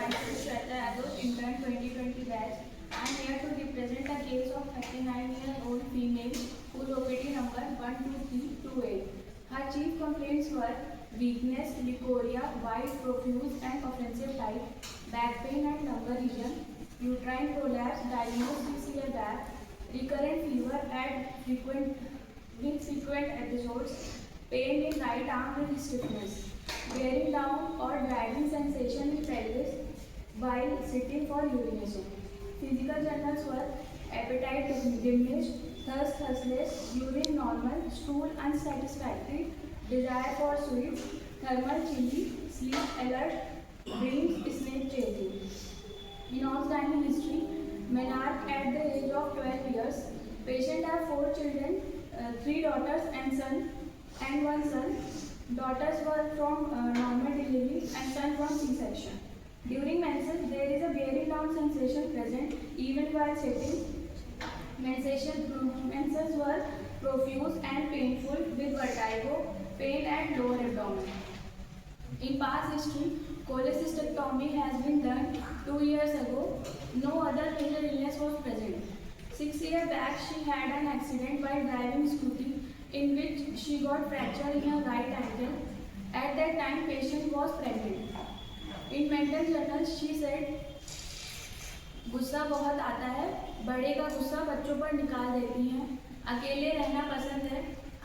myself Shweta Yadav, intern 2020 batch. I am here to represent a case of 39-year-old female whose OPD number 12328. Her chief complaints were weakness, leukorrhea, white, profuse and offensive type, back pain and lumbar region, uterine prolapse diagnosed 6 years back, recurrent fever with frequent episodes, pain in right arm with stiffness, bearing down or dragging sensation in pelvis while sitting for urination. Physical journals were appetite diminished, thirst thirstless, urine normal, stool unsatisfactory, desire for sweets, thermal chilly, sleep alert, dreams snake chasing. In outstanding history, menarche at the age of 12 years. Patient have 4 children, 3 daughters and 1 son. Daughters were from normal delivery and son from C-section. During menses, there is a bearing down sensation present even while sitting. Menses were profuse and painful with vertigo, pain at lower abdomen. In past history, cholecystectomy has been done 2 years ago. No other major illness was present. 6 years back, she had an accident while driving scooty in which she got fracture in her right ankle. At that time, patient was pregnant. In mental journal, she said, गुस्सा बहुत आता है, बड़े का गुस्सा बच्चों पर निकाल देती हैं, अकेले रहना पसंद है,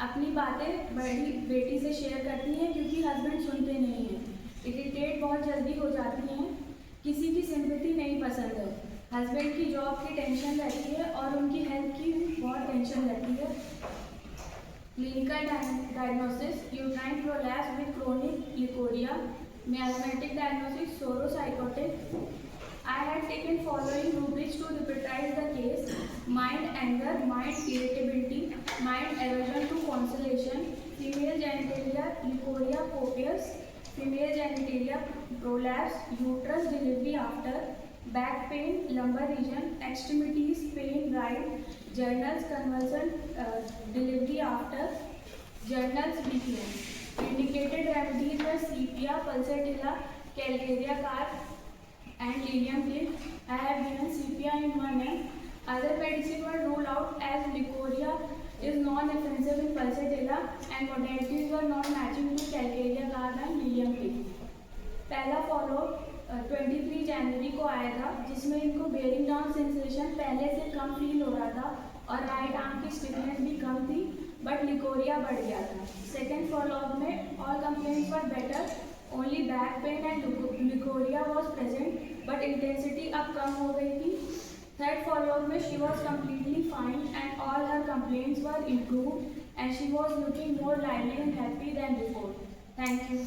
अपनी बातें बड़ी बेटी से शेयर करती हैं क्योंकि हस्बैंड सुनते नहीं हैं, इरिटेट बहुत जल्दी हो जाती हैं, किसी की सिंपैथी नहीं पसंद है, हस्बैंड की जॉब की टेंशन रहती है और उनकी हेल्थ की बहुत टेंशन रहती है. Clinical diagnosis uterine prolapse with chronic leukorrhea, miasmatic diagnosis sauropsychotic. I had taken following rubrics to repertorize the case: mind anger, mind irritability, mind aversion to consolation, female genitalia leukorrhea copious, female genitalia prolapse, uterus delivery after, back pain, lumbar region, extremities pain right, journals convulsion delivery after, journals weakness. Indicated remedies were sepia, pulsatilla, calcarea car and lilium clip. I have given sepia in 1 m. Other medicine were ruled out as leukorrhea is non-offensive in pulsatilla and modalities were not matching to calcarea car and lilium clip. पहला follow 23 जनवरी को आया था जिसमें इनको bearing down sensation पहले से कम feel हो रहा था और राइट आर्म की स्टिफनेस भी कम थी बट leukorrhea बढ़ गया था. सेकेंड फॉलोअप में all complaints were better, only back pain and leukorrhea was present but intensity अब कम हो गई थी. थर्ड फॉलोअप में she was completely fine and all her complaints were improved and she was looking more lively and happy than before. Thank you.